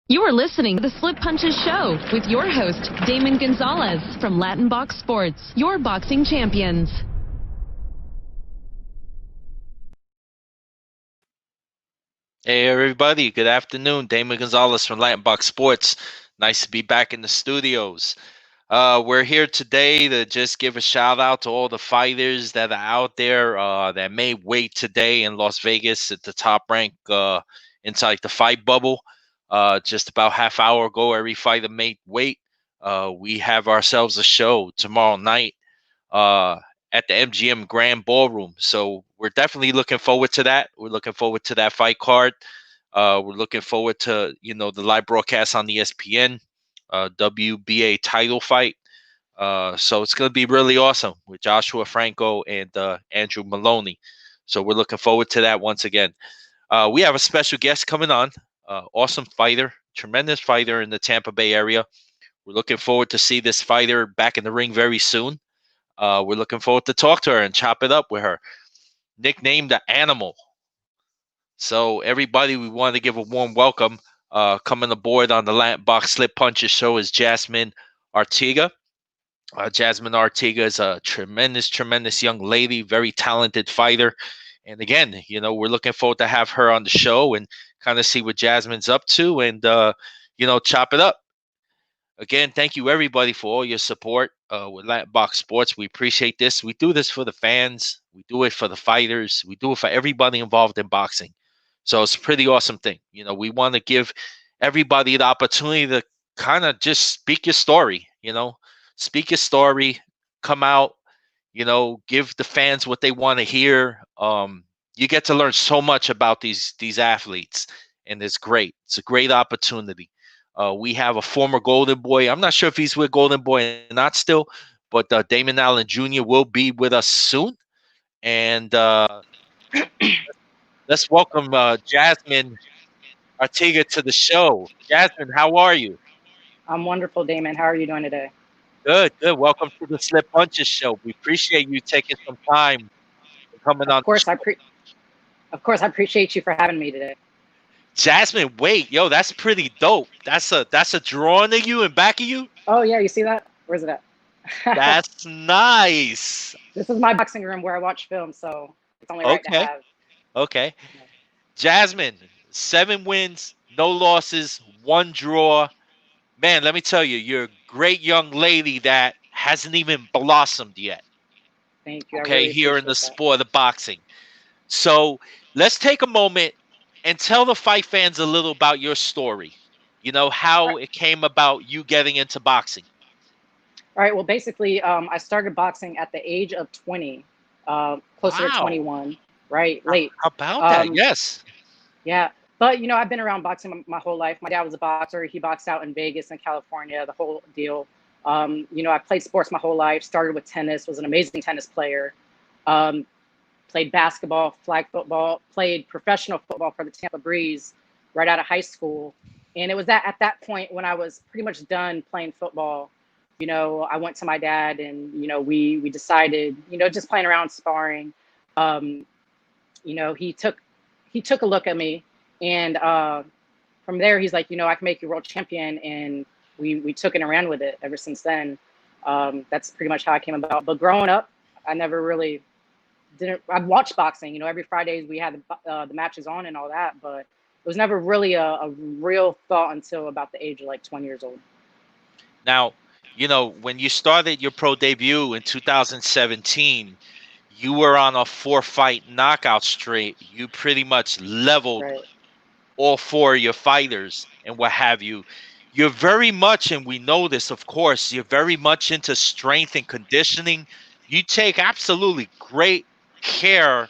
You are listening to the Slip Punches Show with your host, Damon Gonzalez from Latin Box Sports, your boxing champions. Hey everybody, good afternoon. Damon Gonzalez from Latin Box Sports. Nice to be back in the studios. We're here today to just give a shout out to all the fighters that are out there that made weight today in Las Vegas at the top rank inside the fight bubble. Just about half hour ago, every fighter made weight. We have ourselves a show tomorrow night uh, at the MGM Grand Ballroom. So we're definitely looking forward to that. We're looking forward to that fight card. We're looking forward to the live broadcast on ESPN, WBA title fight. So it's going to be really awesome with Joshua Franco and Andrew Maloney. So we're looking forward to that once again. We have a special guest coming on. Awesome fighter, tremendous fighter in the Tampa Bay area. We're looking forward to see this fighter back in the ring very soon. We're looking forward to talk to her and chop it up with her. Nicknamed the Animal. So everybody, we want to give a warm welcome. Coming aboard on the Latin Box Slip Punches show is Jasmine Artiga. Jasmine Artiga is a tremendous young lady, very talented fighter. And again, we're looking forward to have her on the show and kind of see what Jasmine's up to and, chop it up. Again, thank you everybody for all your support with Latin Box Sports. We appreciate this. We do this for the fans. We do it for the fighters. We do it for everybody involved in boxing. So it's a pretty awesome thing. We want to give everybody the opportunity to kind of just speak your story, speak your story, come out, give the fans what they want to hear. You get to learn so much about these athletes, and it's great. It's a great opportunity. We have a former Golden Boy. I'm not sure if he's with Golden Boy or not still, but Damon Allen Jr. will be with us soon. And let's welcome Jasmine Artiga to the show. Jasmine, how are you? I'm wonderful, Damon. How are you doing today? Good, good. Welcome to the Slip Punches show. We appreciate you taking some time and coming Of on the course, show. I appreciate you for having me today. Jasmine, wait, yo, that's pretty dope. That's a drawing of you and back of you. Oh yeah, you see that? Where's it at? That's nice. This is my boxing room where I watch films, so it's only right to Okay, have. okay. Jasmine, 7 wins, no losses, one draw. Man, let me tell you, you're a great young lady that hasn't even blossomed yet. Thank you. I Okay, really here in the appreciate that. sport of boxing. So let's take a moment and tell the fight fans a little about your story. All How right. it came about you getting into boxing. All right. Well, basically, I started boxing at the age of 20, closer to Wow. 21, right? How Late. about that? Um, Yes. yeah. But I've been around boxing my whole life. My dad was a boxer. He boxed out in Vegas and California, the whole deal. I played sports my whole life. Started with tennis. Was an amazing tennis player. Um, Played basketball, flag football, played professional football for the Tampa Breeze right out of high school. And it was at that point when I was pretty much done playing football. I went to my dad and, we decided, just playing around sparring. Um, he took a look at me and from there he's like, I can make you world champion. And we took it and ran with it ever since then. That's pretty much how I came about. But growing up, I never really didn't. I'd watch boxing. Every Fridays we had the matches on and all that, but it was never really a real thought until about the age of like 20 years old. Now, when you started your pro debut in 2017, you were on a 4-fight knockout streak. You pretty much leveled Right. all four of your fighters and what have you. You're very much, and we know this, of course, you're very much into strength and conditioning. You take absolutely great care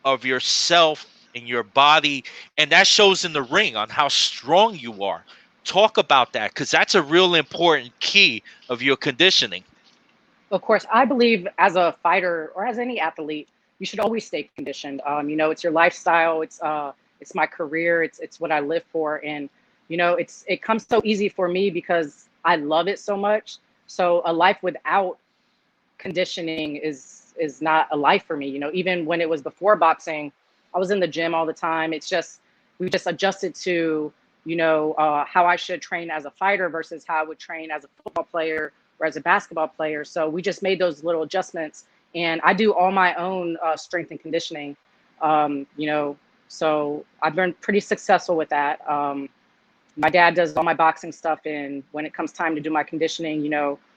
of yourself and your body, and that shows in the ring on how strong you are. Talk about that, because that's a real important key of your conditioning. Of course, I believe as a fighter or as any athlete, you should always stay conditioned. It's your lifestyle. It's my career. It's what I live for, and it comes so easy for me because I love it so much. So a life without conditioning is not a life for me. Even when it was before boxing, I was in the gym all the time. It's just we just adjusted to how I should train as a fighter versus how I would train as a football player or as a basketball player. So we just made those little adjustments, and I do all my own strength and conditioning. Um, you know, so I've been pretty successful with that. My dad does all my boxing stuff, and when it comes time to do my conditioning,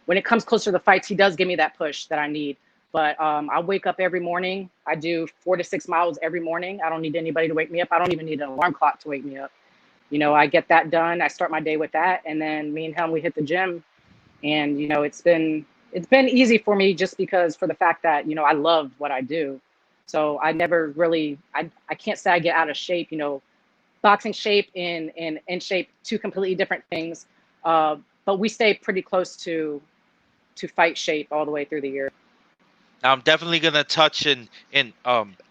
when it comes closer to the fights, he does give me that push that I need. But I wake up every morning. I do 4 to 6 miles every morning. I don't need anybody to wake me up. I don't even need an alarm clock to wake me up. I get that done. I start my day with that, and then me and him, we hit the gym. And it's been easy for me just because for the fact that I love what I do. So I never really I can't say I get out of shape. Boxing shape and in shape, two completely different things. But we stay pretty close to fight shape all the way through the year. Now, I'm definitely gonna touch and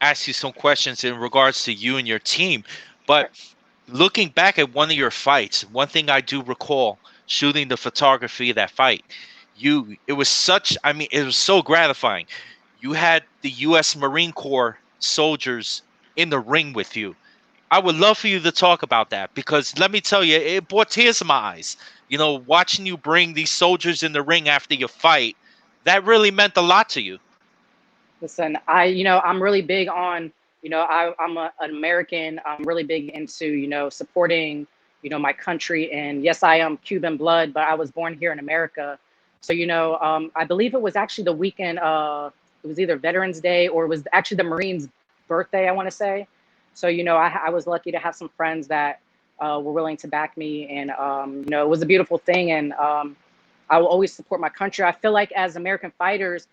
ask you some questions in regards to you and your team. But Sure. looking back at one of your fights, one thing I do recall shooting the photography of that fight, it was I mean, it was so gratifying. You had the US Marine Corps soldiers in the ring with you. I would love for you to talk about that because let me tell you, it brought tears to my eyes. Watching you bring these soldiers in the ring after your fight, that really meant a lot to you. Listen, I'm really big on, an American. I'm really big into, supporting, my country. And yes, I am Cuban blood, but I was born here in America. So, I believe it was actually the weekend. It was either Veterans Day or it was actually the Marines' birthday, I want to say. So, I was lucky to have some friends that were willing to back me. And, it was a beautiful thing. And I will always support my country. I feel like as American fighters,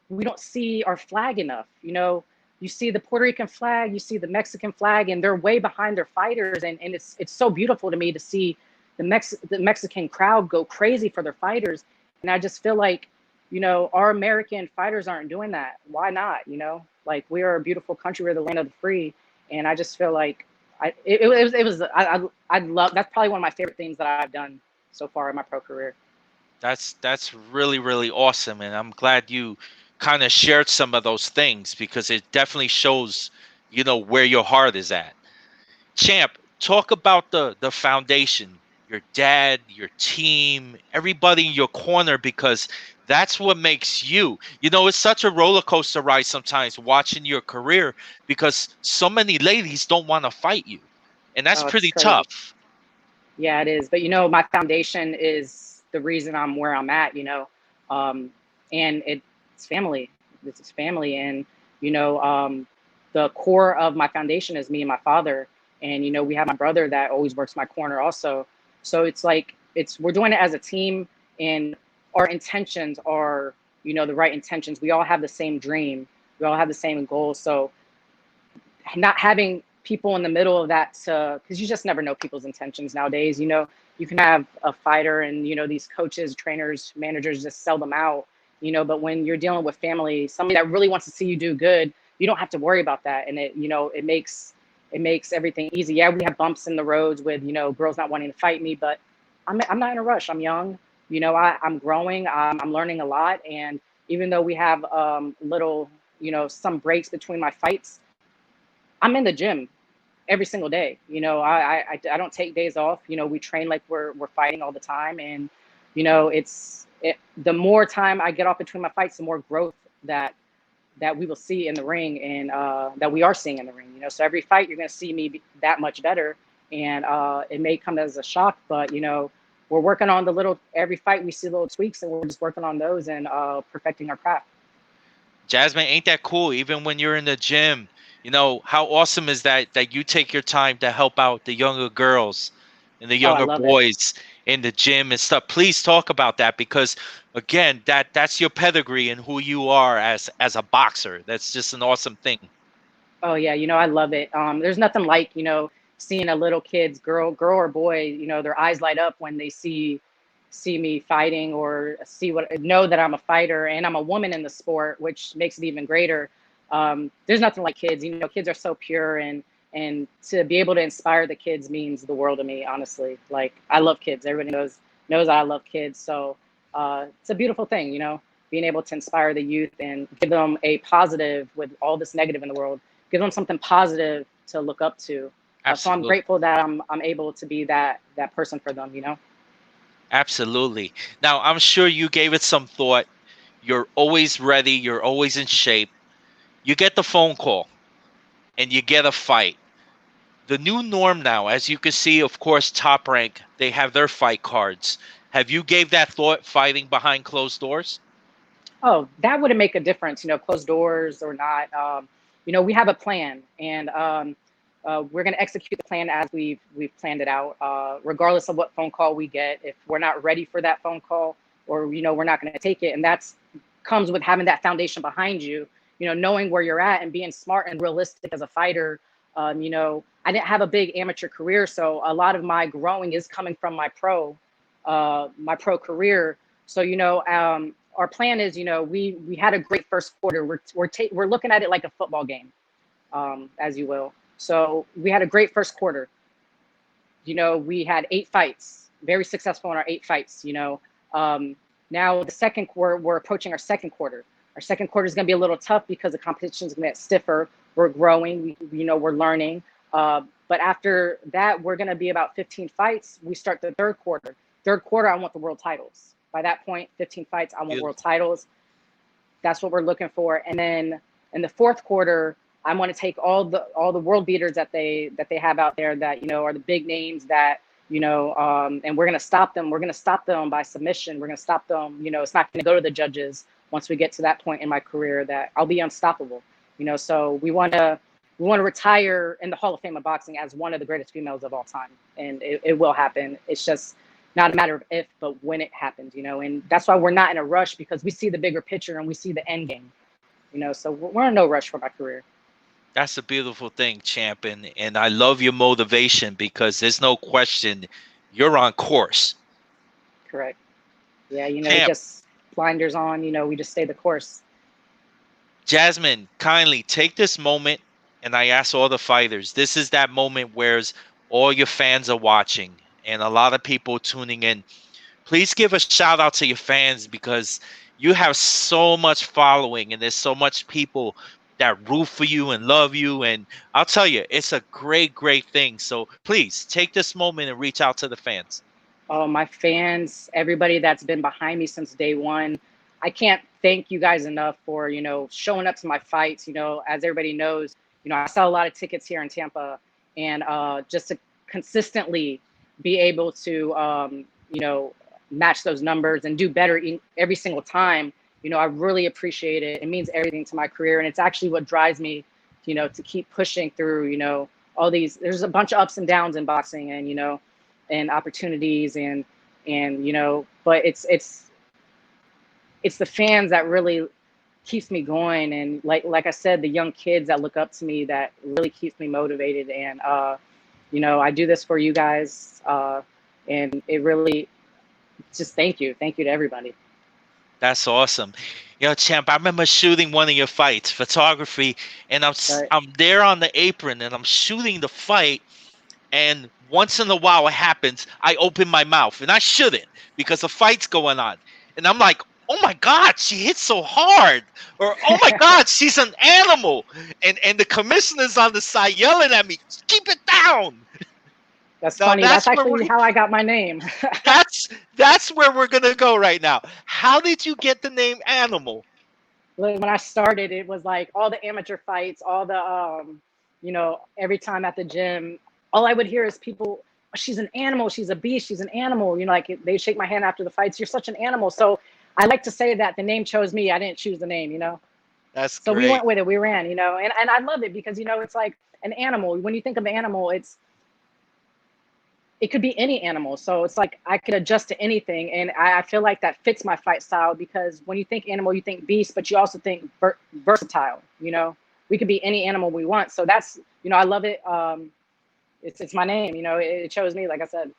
we don't see our flag enough. You see the Puerto Rican flag, you see the Mexican flag, and they're way behind their fighters. And it's so beautiful to me to see the Mexican crowd go crazy for their fighters. And I just feel like, our American fighters aren't doing that. Why not? Like, we are a beautiful country. We're the land of the free. And I just feel like I love, that's probably one of my favorite things that I've done so far in my pro career. That's really really awesome, and I'm glad you kind of shared some of those things because it definitely shows where your heart is at. Champ, talk about the foundation, your dad, your team, everybody in your corner, because that's what makes you. It's such a roller coaster ride sometimes watching your career because so many ladies don't want to fight you, and that's Oh, it's pretty crazy. tough. Yeah, it is. But my foundation is the reason I'm where I'm at. Um, and it's family. It's family, and the core of my foundation is me and my father. And we have my brother that always works my corner also. So it's like we're doing it as a team, and our intentions are the right intentions. We all have the same dream. We all have the same goal. So not having people in the middle of that, because you just never know people's intentions nowadays. You can have a fighter and these coaches, trainers, managers just sell them out. But when you're dealing with family, somebody that really wants to see you do good, you don't have to worry about that. And it makes everything easy. Yeah, we have bumps in the roads with girls not wanting to fight me, but I'm not in a rush. I'm young. I'm growing. I'm learning a lot. And even though we have little some breaks between my fights, I'm in the gym every single day. I don't take days off. We train like we're fighting all the time. And the more time I get off between my fights, the more growth that we will see in the ring, and that we are seeing in the ring. So every fight you're going to see me that much better. And it may come as a shock, but we're working on every fight we see little tweaks, and we're just working on those and perfecting our craft. Jasmine, ain't that cool? Even when you're in the gym, how awesome is that you take your time to help out the younger girls and the Oh, I younger love it. boys in the gym and stuff. Please talk about that because again, that's your pedigree and who you are as a boxer. That's just an awesome thing. Oh yeah, I love it. There's nothing like, seeing a little kid's girl or boy, their eyes light up when they see me fighting, or know that I'm a fighter and I'm a woman in the sport, which makes it even greater. There's nothing like kids. Kids are so pure, and to be able to inspire the kids means the world to me, honestly. Like, I love kids. Everybody knows I love kids. So it's a beautiful thing, being able to inspire the youth and give them a positive with all this negative in the world, give them something positive to look up to. So I'm Absolutely. grateful that I'm able to be that person for them. Absolutely. Now, I'm sure you gave it some thought. You're always ready. You're always in shape. You get the phone call and you get a fight. The new norm now, as you can see, of course, Top Rank, they have their fight cards. Have you gave that thought, fighting behind closed doors? Oh, that wouldn't make a difference, closed doors or not. We have a plan, and we're going to execute the plan as we've planned it out, regardless of what phone call we get. If we're not ready for that phone call, or we're not going to take it, and that's comes with having that foundation behind you. Knowing where you're at and being smart and realistic as a fighter. I didn't have a big amateur career, so a lot of my growing is coming from my pro career. So our plan is, we had a great first quarter. We're looking at it like a football game, as you will. So we had a great first quarter. We had 8 fights, very successful in our 8 fights. Now the second quarter, we're approaching our second quarter. Our second quarter is going to be a little tough because the competition is going to get stiffer. We're growing, we're learning. But after that, we're going to be about 15 fights. We start the third quarter. Third quarter, I want the world titles. By that point, 15 fights, I want world Beautiful. titles. That's what we're looking for. And then in the fourth quarter, I want to take all the world beaters that they have out there that are the big names that and we're gonna stop them. We're gonna stop them by submission. We're gonna stop them. It's not gonna go to the judges once we get to that point in my career that I'll be unstoppable. So we want to retire in the Hall of Fame of boxing as one of the greatest females of all time, and it will happen. It's just not a matter of if, but when it happens. And that's why we're not in a rush, because we see the bigger picture and we see the end game. So we're in no rush for my career. That's a beautiful thing, champ. And I love your motivation because there's no question you're on course. Correct. Yeah, Champ, just blinders on. We just stay the course. Jasmine, kindly take this moment, and I ask all the fighters, this is that moment where all your fans are watching and a lot of people tuning in. Please give a shout out to your fans because you have so much following and there's so much people that root for you and love you. And I'll tell you, it's a great, great thing. So please take this moment and reach out to the fans. Oh, my fans, everybody that's been behind me since day one. I can't thank you guys enough for, showing up to my fights. As everybody knows, I sell a lot of tickets here in Tampa, and just to consistently be able to, match those numbers and do better every single time. I really appreciate it. It means everything to my career. And it's actually what drives me, to keep pushing through, all these, there's a bunch of ups and downs in boxing, and opportunities, but it's the fans that really keeps me going. And like I said, the young kids that look up to me, that really keeps me motivated. And I do this for you guys, and it really, just thank you to everybody. That's awesome. Champ, I remember shooting one of your fights, photography, and But I'm there on the apron and I'm shooting the fight. And once in a while it happens, I open my mouth and I shouldn't because the fight's going on. And I'm like, oh my God, she hits so hard. Or, oh my God, she's an animal. And the commissioner's on the side yelling at me, keep it down. that's Now funny. That's that's where actually how I got my name. that's where we're gonna go right now. How did you get the name Animal? When I started, it was like all the amateur fights, all the every time at the gym, all I would hear is people, she's an animal, she's a beast, she's an animal. Like they shake my hand after the fights. You're such an animal. So I like to say that the name chose me. I didn't choose the name. That's So we great. went with it. We ran. And I love it because it's like an animal. When you think of an animal, it could be any animal. So it's like I could adjust to anything. And I feel like that fits my fight style, because when you think animal, you think beast, but you also think versatile. We could be any animal we want. So that's, I love it. It's my name. It chose me, like I said.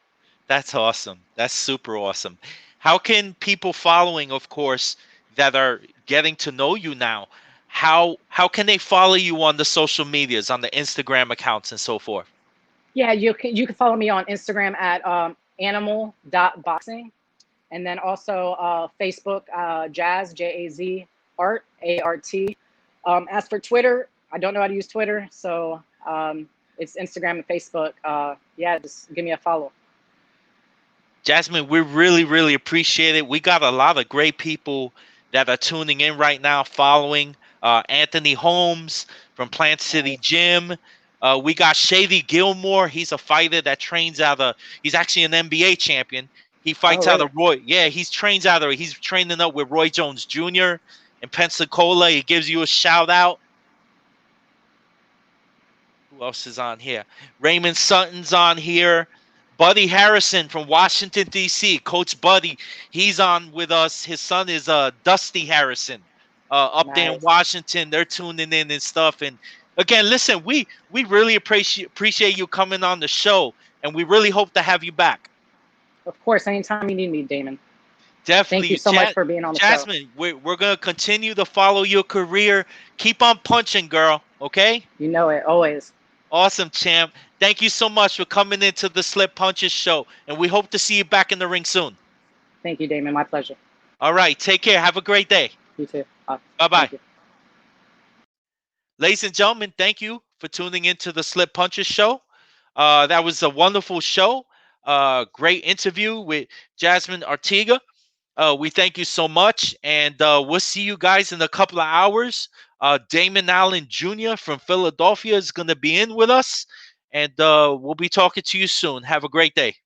That's awesome. That's super awesome. How can people following, of course, that are getting to know you now, how can they follow you on the social medias, on the Instagram accounts and so forth? Yeah, you can follow me on Instagram at animal.boxing. And then also Facebook, Jazz, Jaz, Art, Art. As for Twitter, I don't know how to use Twitter. So it's Instagram and Facebook. Yeah, just give me a follow. Jasmine, we really, really appreciate it. We got a lot of great people that are tuning in right now, following Anthony Holmes from Plant City Nice. Gym. We got Shady Gilmore. He's a fighter that trains out of. He's actually an NBA champion. He Oh, fights out really? of Roy. Yeah, he's training up with Roy Jones Jr. in Pensacola. He gives you a shout out. Who else is on here? Raymond Sutton's on here. Buddy Harrison from Washington, D.C. Coach Buddy, he's on with us. His son is Dusty Harrison up there in Nice. Washington. They're tuning in and stuff. And again, listen, we really appreciate you coming on the show, and we really hope to have you back. Of course, anytime you need me, Damon. Thank you Definitely. so much for being on the show. Jasmine, we're going to continue to follow your career. Keep on punching, girl, okay? You know it, always. Awesome, champ. Thank you so much for coming into the Slip Punches show, and we hope to see you back in the ring soon. Thank you, Damon. My pleasure. All right, take care. Have a great day. You too. Bye-bye. Thank you. Ladies and gentlemen, thank you for tuning into the Slip Punches show. That was a wonderful show. Great interview with Jasmine Artiga. We thank you so much, and we'll see you guys in a couple of hours. Damon Allen Jr. from Philadelphia is going to be in with us, and we'll be talking to you soon. Have a great day.